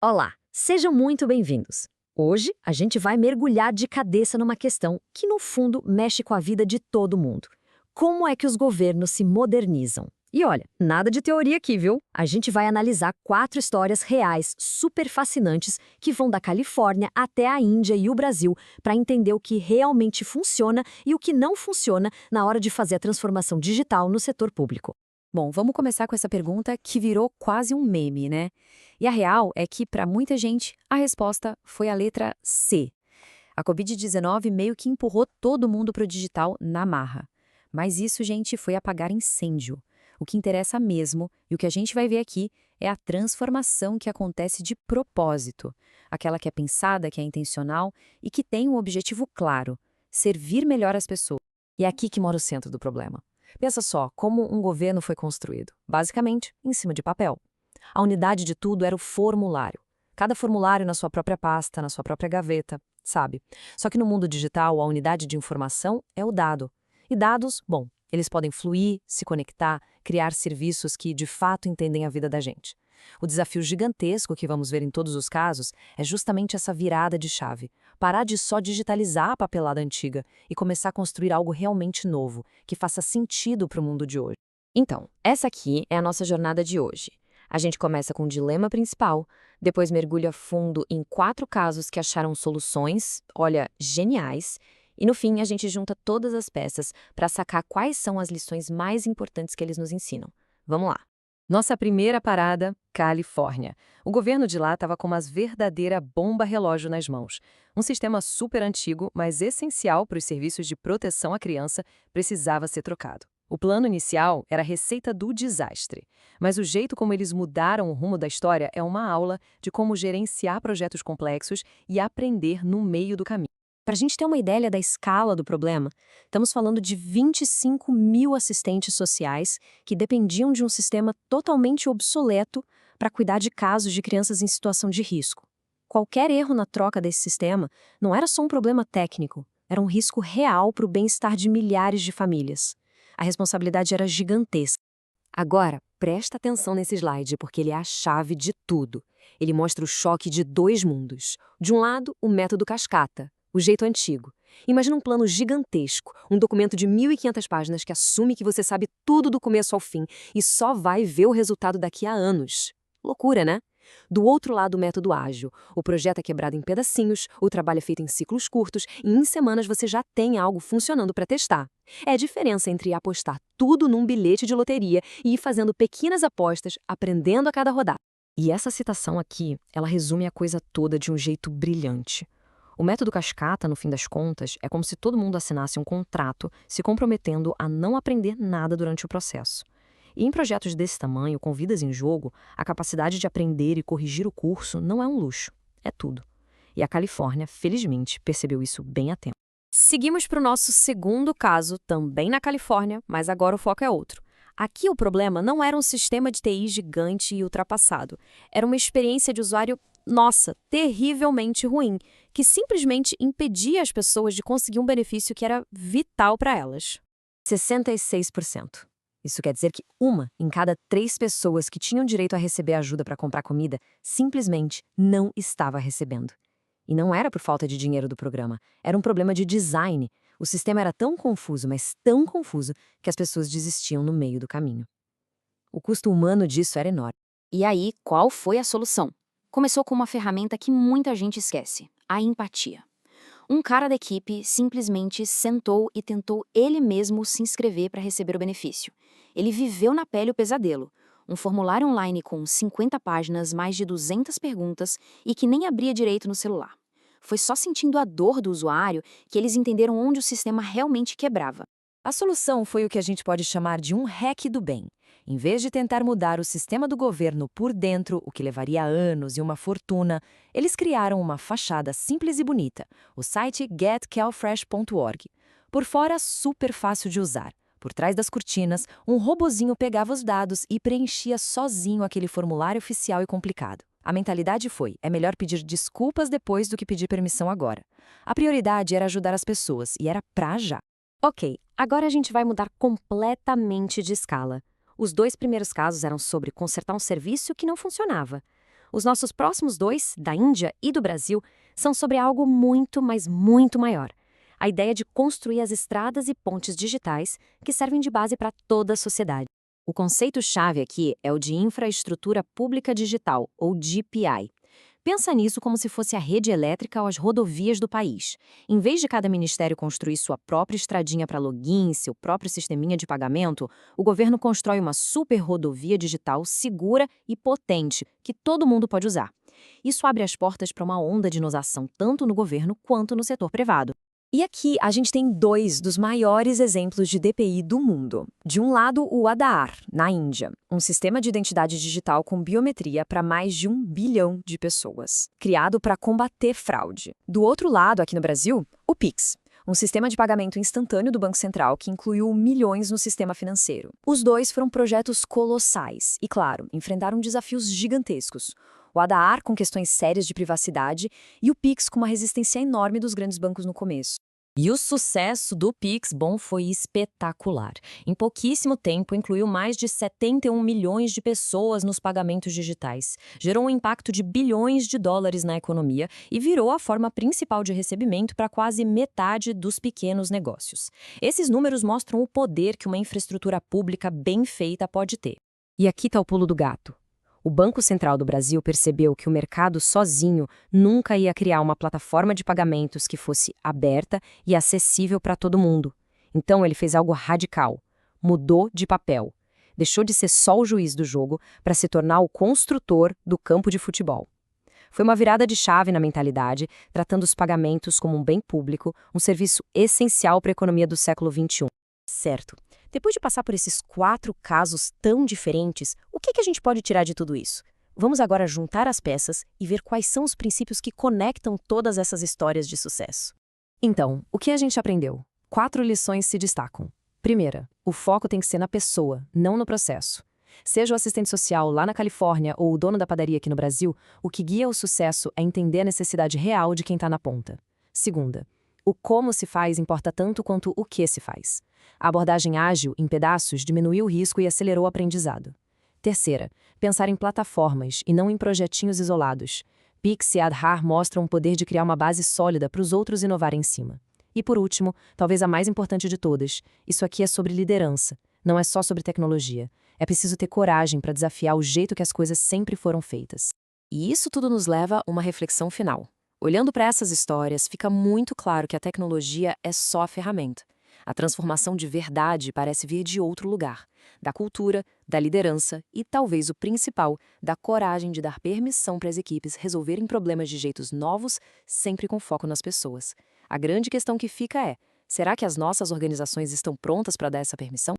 Olá, sejam muito bem-vindos. Hoje a gente vai mergulhar de cabeça numa questão que, no fundo, mexe com a vida de todo mundo. Como é que os governos se modernizam? E olha, nada de teoria aqui, viu? A gente vai analisar 4 histórias reais super fascinantes que vão da Califórnia até a Índia e o Brasil para entender o que realmente funciona e o que não funciona na hora de fazer a transformação digital no setor público. Bom, vamos começar com essa pergunta que virou quase um meme, né? E a real é que, para muita gente, a resposta foi a letra C. A Covid-19 meio que empurrou todo mundo para o digital na marra. Mas isso, gente, foi apagar incêndio. O que interessa mesmo, e o que a gente vai ver aqui, é a transformação que acontece de propósito. Aquela que é pensada, que é intencional e que tem um objetivo claro: servir melhor as pessoas. E é aqui que mora o centro do problema. Pensa só como um governo foi construído, basicamente em cima de papel. A unidade de tudo era o formulário. Cada formulário na sua própria pasta, na sua própria gaveta, sabe? Só que no mundo digital, a unidade de informação é o dado. E dados, bom, eles podem fluir, se conectar, criar serviços que de fato entendem a vida da gente. O desafio gigantesco que vamos ver em todos os casos é justamente essa virada de chave. Parar de só digitalizar a papelada antiga e começar a construir algo realmente novo, que faça sentido para o mundo de hoje. Então, essa aqui é a nossa jornada de hoje. A gente começa com o dilema principal, depois mergulha fundo em 4 casos que acharam soluções, olha, geniais, e no fim a gente junta todas as peças para sacar quais são as lições mais importantes que eles nos ensinam. Vamos lá. Nossa primeira parada, Califórnia. O governo de lá estava com uma verdadeira bomba-relógio nas mãos. Um sistema super antigo, mas essencial para os serviços de proteção à criança, precisava ser trocado. O plano inicial era a receita do desastre, mas o jeito como eles mudaram o rumo da história é uma aula de como gerenciar projetos complexos e aprender no meio do caminho. Para a gente ter uma ideia da escala do problema, estamos falando de 25 mil assistentes sociais que dependiam de um sistema totalmente obsoleto para cuidar de casos de crianças em situação de risco. Qualquer erro na troca desse sistema não era só um problema técnico, era um risco real para o bem-estar de milhares de famílias. A responsabilidade era gigantesca. Agora, presta atenção nesse slide, porque ele é a chave de tudo. Ele mostra o choque de 2 mundos. De um lado, o método cascata, o jeito antigo. Imagina um plano gigantesco, um documento de 1.500 páginas que assume que você sabe tudo do começo ao fim e só vai ver o resultado daqui a anos. Loucura, né? Do outro lado, o método ágil. O projeto é quebrado em pedacinhos, o trabalho é feito em ciclos curtos e em semanas você já tem algo funcionando para testar. É a diferença entre apostar tudo num bilhete de loteria e ir fazendo pequenas apostas, aprendendo a cada rodada. E essa citação aqui, ela resume a coisa toda de um jeito brilhante. O método cascata, no fim das contas, é como se todo mundo assinasse um contrato se comprometendo a não aprender nada durante o processo. E em projetos desse tamanho, com vidas em jogo, a capacidade de aprender e corrigir o curso não é um luxo, é tudo. E a Califórnia, felizmente, percebeu isso bem a tempo. Seguimos para o nosso segundo caso, também na Califórnia, mas agora o foco é outro. Aqui o problema não era um sistema de TI gigante e ultrapassado. Era uma experiência de usuário, nossa, terrivelmente ruim, que simplesmente impedia as pessoas de conseguir um benefício que era vital para elas. 66%. Isso quer dizer que 1 em cada 3 pessoas que tinham direito a receber ajuda para comprar comida simplesmente não estava recebendo. E não era por falta de dinheiro do programa, era um problema de design. O sistema era tão confuso, mas tão confuso, que as pessoas desistiam no meio do caminho. O custo humano disso era enorme. E aí, qual foi a solução? Começou com uma ferramenta que muita gente esquece: a empatia. Um cara da equipe simplesmente sentou e tentou ele mesmo se inscrever para receber o benefício. Ele viveu na pele o pesadelo. Um formulário online com 50 páginas, mais de 200 perguntas e que nem abria direito no celular. Foi só sentindo a dor do usuário que eles entenderam onde o sistema realmente quebrava. A solução foi o que a gente pode chamar de um hack do bem. Em vez de tentar mudar o sistema do governo por dentro, o que levaria anos e uma fortuna, eles criaram uma fachada simples e bonita, o site getcalfresh.org. Por fora, super fácil de usar. Por trás das cortinas, um robozinho pegava os dados e preenchia sozinho aquele formulário oficial e complicado. A mentalidade foi: é melhor pedir desculpas depois do que pedir permissão agora. A prioridade era ajudar as pessoas e era pra já. Ok, agora a gente vai mudar completamente de escala. Os 2 primeiros casos eram sobre consertar um serviço que não funcionava. Os nossos próximos dois, da Índia e do Brasil, são sobre algo muito, mas muito maior. A ideia de construir as estradas e pontes digitais que servem de base para toda a sociedade. O conceito-chave aqui é o de Infraestrutura Pública Digital, ou DPI. Pensa nisso como se fosse a rede elétrica ou as rodovias do país. Em vez de cada ministério construir sua própria estradinha para login, seu próprio sisteminha de pagamento, o governo constrói uma super rodovia digital segura e potente, que todo mundo pode usar. Isso abre as portas para uma onda de inovação tanto no governo quanto no setor privado. E aqui a gente tem dois dos maiores exemplos de DPI do mundo. De um lado, o Aadhaar, na Índia, um sistema de identidade digital com biometria para mais de 1 bilhão de pessoas, criado para combater fraude. Do outro lado, aqui no Brasil, o Pix, um sistema de pagamento instantâneo do Banco Central que incluiu milhões no sistema financeiro. Os dois foram projetos colossais e, claro, enfrentaram desafios gigantescos. O Aadhaar com questões sérias de privacidade e o Pix com uma resistência enorme dos grandes bancos no começo. E o sucesso do Pix, foi espetacular. Em pouquíssimo tempo, incluiu mais de 71 milhões de pessoas nos pagamentos digitais. Gerou um impacto de bilhões de dólares na economia e virou a forma principal de recebimento para quase metade dos pequenos negócios. Esses números mostram o poder que uma infraestrutura pública bem feita pode ter. E aqui está o pulo do gato. O Banco Central do Brasil percebeu que o mercado sozinho nunca ia criar uma plataforma de pagamentos que fosse aberta e acessível para todo mundo. Então ele fez algo radical. Mudou de papel. Deixou de ser só o juiz do jogo para se tornar o construtor do campo de futebol. Foi uma virada de chave na mentalidade, tratando os pagamentos como um bem público, um serviço essencial para a economia do século XXI. Certo. Depois de passar por esses 4 casos tão diferentes, o que a gente pode tirar de tudo isso? Vamos agora juntar as peças e ver quais são os princípios que conectam todas essas histórias de sucesso. Então, o que a gente aprendeu? 4 lições se destacam. Primeira, o foco tem que ser na pessoa, não no processo. Seja o assistente social lá na Califórnia ou o dono da padaria aqui no Brasil, o que guia o sucesso é entender a necessidade real de quem está na ponta. Segunda, o como se faz importa tanto quanto o que se faz. A abordagem ágil, em pedaços, diminuiu o risco e acelerou o aprendizado. Terceira, pensar em plataformas e não em projetinhos isolados. Pix e Aadhaar mostram o poder de criar uma base sólida para os outros inovarem em cima. E por último, talvez a mais importante de todas, isso aqui é sobre liderança, não é só sobre tecnologia. É preciso ter coragem para desafiar o jeito que as coisas sempre foram feitas. E isso tudo nos leva a uma reflexão final. Olhando para essas histórias, fica muito claro que a tecnologia é só a ferramenta. A transformação de verdade parece vir de outro lugar, da cultura, da liderança e, talvez o principal, da coragem de dar permissão para as equipes resolverem problemas de jeitos novos, sempre com foco nas pessoas. A grande questão que fica é, será que as nossas organizações estão prontas para dar essa permissão?